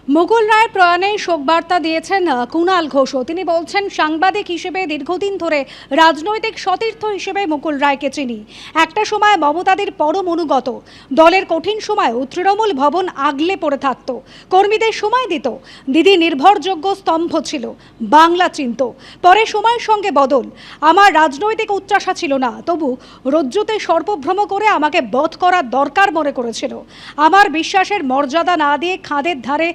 মুকুল রায়ের প্রয়াণে শোকবার্তা দিয়েছেন কুণাল ঘোষও। তিনি বলছেন, সাংবাদিক হিসেবে দীর্ঘদিন ধরে রাজনৈতিক সতীর্থ হিসেবে মুকুল রায়কে চিনি। একটা সময় মমতাদির পরম অনুগত, দলের কঠিন সময়েও তৃণমূল ভবন আগলে পড়ে থাকত, কর্মীদের সময় দিত। দিদি নির্ভরযোগ্য স্তম্ভ ছিল, বাংলা চিনত। পরে সময়ের সঙ্গে বদল। আমার রাজনৈতিক উচ্চাশা ছিল না, তবু রজ্জুতে সর্বভ্রম করে আমাকে বধ করার দরকার মনে করেছিল। আমার বিশ্বাসের মর্যাদা না দিয়ে খাদের ধারে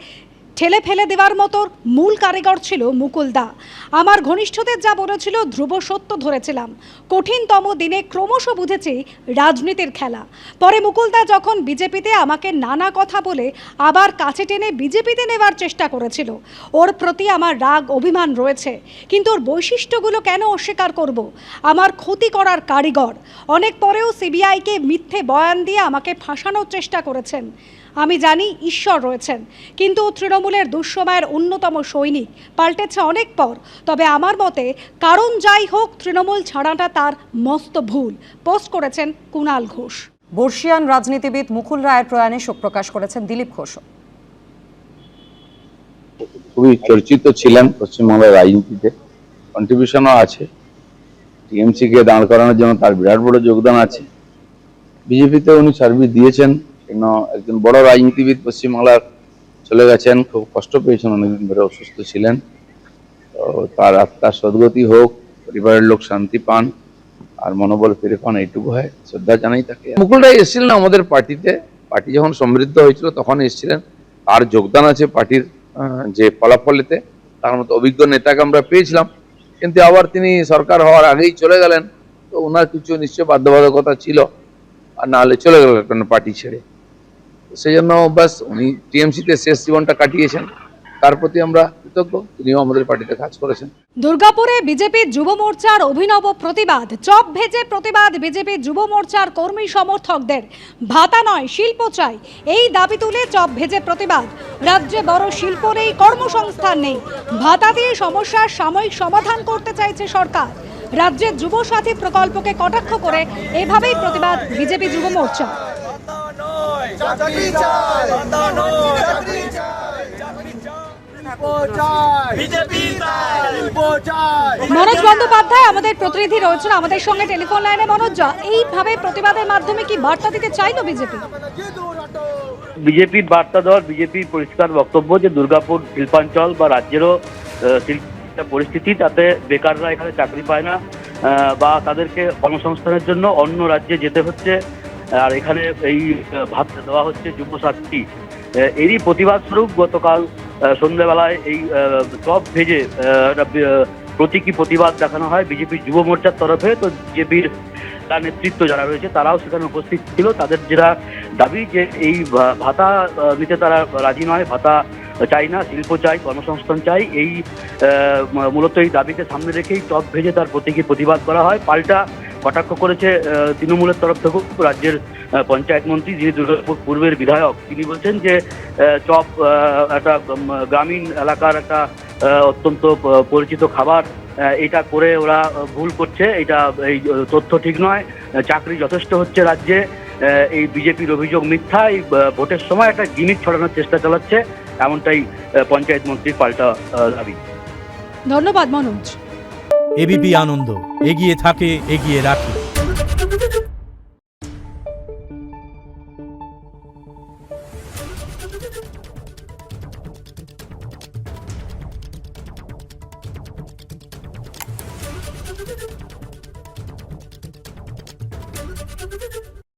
ঠেলে ফেলে দেওয়ার মতো মূল কারিগর ছিল মুকুল দা। আমার ঘনিষ্ঠদের যা বলেছিল ধ্রুব সত্য ধরেছিলাম। কঠিনতম দিনে ক্রমশ বুঝেছি রাজনীতির খেলা। পরে মুকুল দা যখন বিজেপিতে আমাকে নানা কথা বলে আবার কাছে টেনে বিজেপিতে নেওয়ার চেষ্টা করেছিল, ওর প্রতি আমার রাগ অভিমান রয়েছে, কিন্তু ওর বৈশিষ্ট্যগুলো কেন অস্বীকার করব? আমার ক্ষতি করার কারিগর। অনেক পরেও সিবিআইকে মিথ্যে বয়ান দিয়ে আমাকে ফাঁসানোর চেষ্টা করেছেন। আমি জানি ঈশ্বর রয়েছেন, কিন্তু তৃণমূলের দুঃসময়ের অন্যতম সৈনিক। পাল্টেছে অনেক পর, তবে আমার মতে কারণ যাই হোক তৃণমূল ছাড়াটা তার মস্ত ভুল। পোস্ট করেছেন কুণাল ঘোষ। বর্ষিয়ান রাজনীতিবিদ মুকুল রায়ের প্রয়াণে শোক প্রকাশ করেছেন দিলীপ ঘোষ। খুবই চর্চিত ছিলেন পশ্চিমবাংলার রাজনীতিতে, কন্ট্রিবিউশনও আছে। টিএমসি কে দাঁড় করানোর জন্য তার বিরাট বড় যোগদান আছে। বিজেপিতে উনি সার্ভিস দিয়েছেন, একজন বড় রাজনীতিবিদ পশ্চিমবাংলার চলে গেছেন, খুব কষ্ট পেয়েছেন, অনেকদিন ধরে অসুস্থ ছিলেন। তো তার আত্মার সদ্গতি হোক, পরিবারের লোক শান্তি পান আর মনোবল ফিরে পান, এইটুকু হয়। শ্রদ্ধা জানাই তাকে। মুকুল রায় এসেছিলেন আমাদের পার্টিতে, পার্টি যখন সমৃদ্ধ হয়েছিল তখন এসেছিলেন। তার যোগদান আছে পার্টির যে ফলাফলেতে, তার মতো অভিজ্ঞ নেতাকে আমরা পেয়েছিলাম, কিন্তু আবার তিনি সরকার হওয়ার আগেই চলে গেলেন। তো ওনার কিছু নিশ্চয় বাধ্যবাধকতা ছিল, আর না হলে চলে গেলেন পার্টি ছেড়ে। সেই জন্য বাস উনি টিএমসিতে শেষ জীবনটা কাটিয়েছেন, তার প্রতি আমরা কৃতজ্ঞ। তিনিও আমাদের পার্টিতে কাজ করেছেন। দুর্গাপুরে বিজেপি যুব মোর্চার অভিনব প্রতিবাদ। চপ ভেজে প্রতিবাদ বিজেপি যুব মোর্চার কর্মী সমর্থকদের। ভাতা নয়, শিল্প চাই, এই দাবি তুলে চপ ভেজে প্রতিবাদ। রাজ্যে বড় শিল্প নেই, কর্মসংস্থান নেই, ভাতা দিয়ে সমস্যার সাময়িক সমাধান করতে চাইছে সরকার। রাজ্যের যুব সাথী প্রকল্পকে কটাক্ষ করে এভাবেই প্রতিবাদ বিজেপি যুব মোর্চা। মনোজ বন্দ্যোপাধ্যায় আমাদের প্রতিনিধি রয়েছেন আমাদের সঙ্গে টেলিফোন লাইনে। মনোজ, এইভাবে প্রতিবাদের মাধ্যমে কি বার্তা দিতে চাইলো বিজেপি? বিজেপির বার্তা দেওয়ার, বিজেপির পরিষ্কার বক্তব্য যে দুর্গাপুর শিল্পাঞ্চল বা রাজ্যেরও পরিস্থিতি, তাতে বেকাররা এখানে চাকরি পায় না বা তাদেরকে কর্মসংস্থানের জন্য অন্য রাজ্যে যেতে হচ্ছে, আর এখানে এই ভাতা দেওয়া হচ্ছে যুবসাথী। এরই প্রতিবাদ স্বরূপ গতকাল সন্ধ্যাবেলায় এই চপ ভেজে প্রতীকী প্রতিবাদ দেখানো হয় বিজেপির যুব মোর্চার তরফে। তো বিজেপির তার নেতৃত্ব যারা রয়েছে তারাও সেখানে উপস্থিত ছিল। তাদের যেটা দাবি যে এই ভাতা নিতে তারা রাজি নয়, ভাতা চাই না, শিল্প চাই, কর্মসংস্থান চাই। এই মূলত এই দাবিকে সামনে রেখেই চপ ভেজে তার প্রতীকী প্রতিবাদ করা হয়। পাল্টা কটাক্ষ করেছে তৃণমূলের তরফ থেকেও রাজ্যের পঞ্চায়েত মন্ত্রী, যিনি দুর্গাপুর পূর্বের বিধায়ক। তিনি বলছেন যে চপ একটা গ্রামীণ এলাকার একটা অত্যন্ত পরিচিত খাবার, এটা করে ওরা ভুল করছে, এটা এই তথ্য ঠিক নয়। চাকরি যথেষ্ট হচ্ছে রাজ্যে, এই বিজেপির অভিযোগ মিথ্যা। এই ভোটের সময় একটা গিমিক ছড়ানোর চেষ্টা চালাচ্ছে, এমনটাই পঞ্চায়েত মন্ত্রীর পাল্টা দাবি। ধন্যবাদ মনোজ। এবিপি আনন্দ, এগিয়ে থাকে, এগিয়ে রাখে। Thank you.